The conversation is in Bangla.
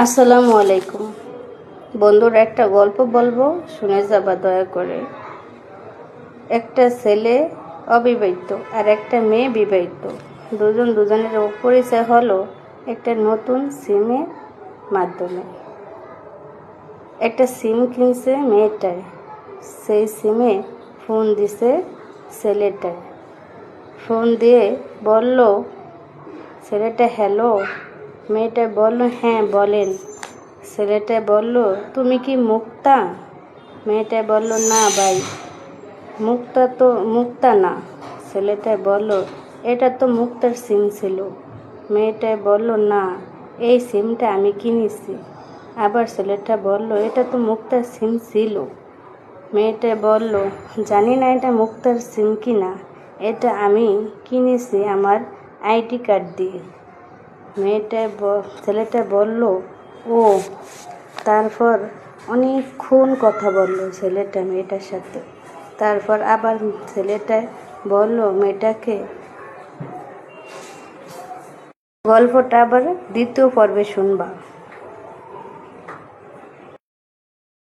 আসসালামু আলাইকুম বন্ধুরা, একটা গল্প বলবো, শুনে যাবা দয়া করে। একটা ছেলে অবিবাহিত আর একটা মেয়ে বিবাহিত। দুজনের পরিচয় হলো একটা নতুন সিমের মাধ্যমে। একটা সিম কিনছে মেয়েটায়, সেই সিমে ফোন দিছে ছেলেটায়। ফোন দিয়ে বলল ছেলেটা হ্যালো, মেয়েটা বলল হ্যাঁ বলেন। ছেলেটা বলল তুমি কি মুক্তা? মেয়েটা বলল না ভাই, মুক্তা না। ছেলেটা বলল এটা তো মুক্তার সিম ছিল। মেয়েটা বলল না, এই সিমটা আমি কিনেছি। আবার ছেলেটা বলল এটা তো মুক্তার সিম ছিল। মেয়েটা বলল জানি না এটা মুক্তার সিম কিনা, এটা আমি কিনেছি আমার আইডি কার্ড দিয়ে। ছেলেটা বলল ও। তারপর অনেকক্ষণ কথা বলল ছেলেটা মেয়েটার সাথে। তারপর আবার ছেলেটা বলল মেয়েটাকে গল্পটা আবার দ্বিতীয় পর্বে শুনবা।